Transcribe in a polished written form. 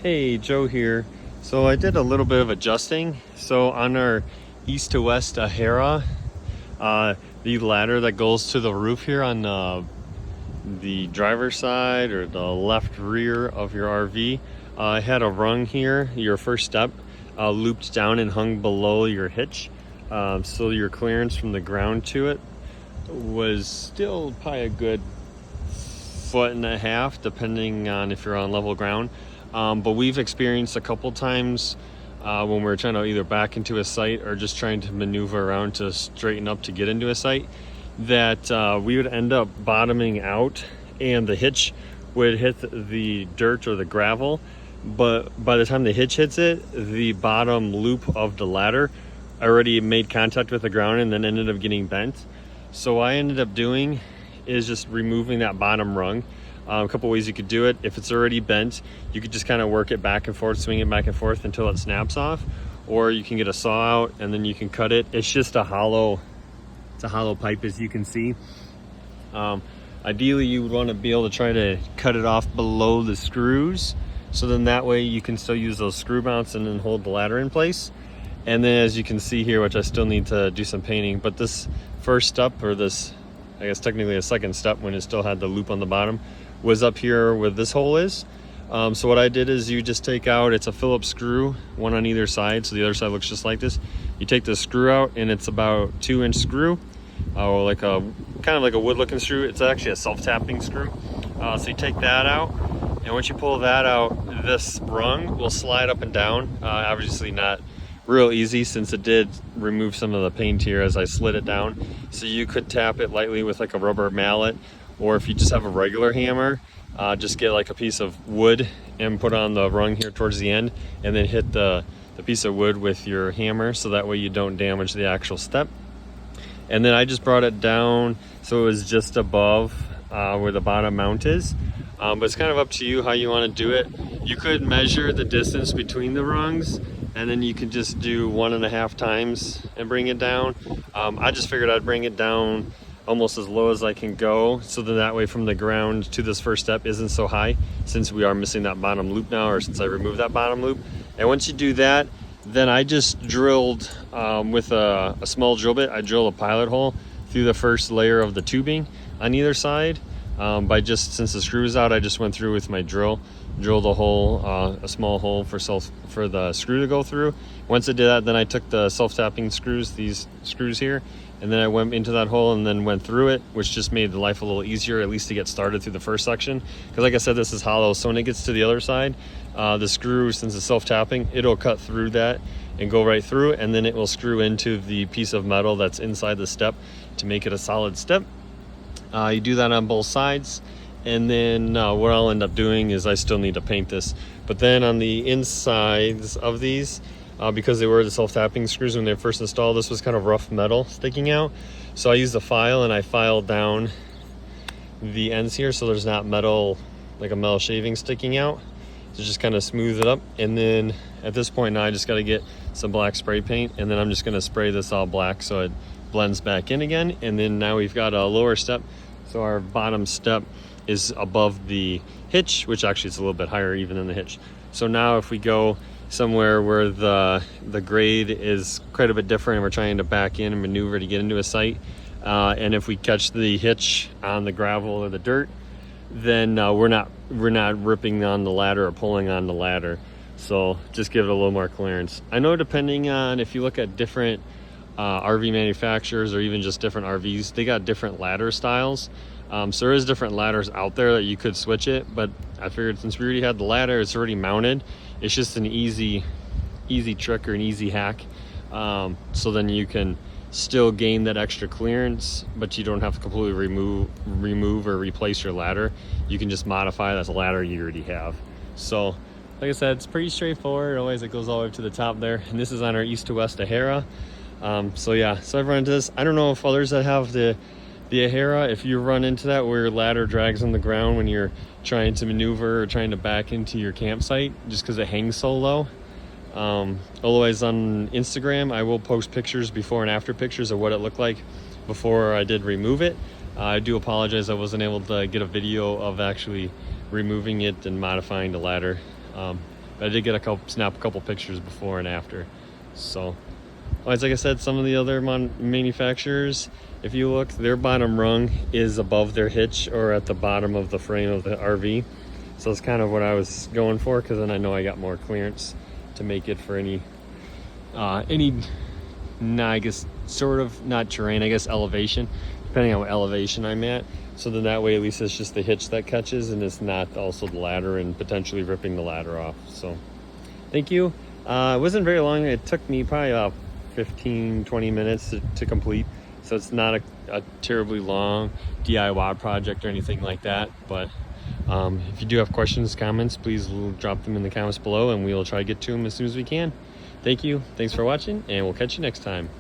Hey, Joe here. So I did a little bit of adjusting. So on our east to west Ahera, the ladder that goes to the roof here on the driver's side or the left rear of your RV, had a rung here, your first step, looped down and hung below your hitch. So your clearance from the ground to it was still probably a good 1.5 feet, depending on if you're on level ground. But we've experienced a couple times when we're trying to either back into a site or just trying to maneuver around to straighten up to get into a site that we would end up bottoming out and the hitch would hit the dirt or the gravel. But by the time the hitch hits it, the bottom loop of the ladder already made contact with the ground and then ended up getting bent. So what I ended up doing is just removing that bottom rung. A couple ways you could do it. If it's already bent, you could just kind of work it back and forth, swing it back and forth until it snaps off, or you can get a saw out and then you can cut it. It's just a hollow pipe, as you can see. Ideally you would want to be able to try to cut it off below the screws, so then that way you can still use those screw mounts and then hold the ladder in place. And then as you can see here, which I still need to do some painting, but this first step, or this, I guess technically a second step when it still had the loop on the bottom, was up here where this hole is. So what I did is you just take out, it's a Phillips screw, one on either side, so the other side looks just like this. You take the screw out and it's about 2-inch screw, or like a kind of like a wood looking screw. It's actually a self-tapping screw. So you take that out, and once you pull that out, this rung will slide up and down. Obviously not real easy since it did remove some of the paint here as I slid it down. So you could tap it lightly with like a rubber mallet, or if you just have a regular hammer, just get like a piece of wood and put on the rung here towards the end, and then hit the piece of wood with your hammer, so that way you don't damage the actual step. And then I just brought it down so it was just above where the bottom mount is. But it's kind of up to you how you want to do it. You could measure the distance between the rungs, and then you can just do 1.5 times and bring it down. I just figured I'd bring it down almost as low as I can go, so that way from the ground to this first step isn't so high, since we are missing that bottom loop now, or since I removed that bottom loop. And once you do that, then I just drilled with a small drill bit, I drilled a pilot hole through the first layer of the tubing on either side. Since the screw is out, I just went through with my drilled a hole, a small hole for the screw to go through. Once I did that, then I took the self-tapping screws, these screws here, and then I went into that hole and then went through it, which just made life a little easier, at least to get started through the first section. Because like I said, this is hollow, so when it gets to the other side, the screw, since it's self-tapping, it'll cut through that and go right through, and then it will screw into the piece of metal that's inside the step to make it a solid step. You do that on both sides, and then what I'll end up doing is I still need to paint this. But then on the insides of these, because they were the self-tapping screws when they were first installed, this was kind of rough metal sticking out. So I used a file and I filed down the ends here so there's not metal, like a metal shaving sticking out. So just kind of smooth it up. And then at this point now I just got to get some black spray paint, and then I'm just going to spray this all black so it blends back in again. And then now we've got a lower step. So our bottom step is above the hitch, which actually is a little bit higher even than the hitch. So now if we go somewhere where the grade is quite a bit different and we're trying to back in and maneuver to get into a site, and if we catch the hitch on the gravel or the dirt, then we're not ripping on the ladder or pulling on the ladder. So just give it a little more clearance. I know depending on, if you look at different RV manufacturers or even just different RVs, they got different ladder styles. So there is different ladders out there that you could switch it, but I figured since we already had the ladder, it's already mounted, it's just an easy trick or an easy hack. So then you can still gain that extra clearance, but you don't have to completely remove or replace your ladder. You can just modify that ladder you already have. So like I said, it's pretty straightforward. Always it goes all the way to the top there, and this is on our east to west Ahera. So yeah, so I've run into this. I don't know if others that have the Ahera, if you run into that where your ladder drags on the ground when you're trying to maneuver or trying to back into your campsite, just because it hangs so low. Otherwise on Instagram, I will post pictures, before and after pictures of what it looked like before I did remove it. I do apologize I wasn't able to get a video of actually removing it and modifying the ladder. But I did get snap a couple pictures before and after. So, like I said, some of the other manufacturers, if you look, their bottom rung is above their hitch or at the bottom of the frame of the RV. So it's kind of what I was going for, because then I know I got more clearance to make it for any, I guess, sort of, not terrain, I guess elevation, depending on what elevation I'm at. So then that way at least it's just the hitch that catches and it's not also the ladder and potentially ripping the ladder off. So thank you. It wasn't very long. It took me probably about 15-20 minutes to complete. So it's not a terribly long DIY project or anything like that. But if you do have questions, comments, please drop them in the comments below and we will try to get to them as soon as we can. Thank you. Thanks for watching, and we'll catch you next time.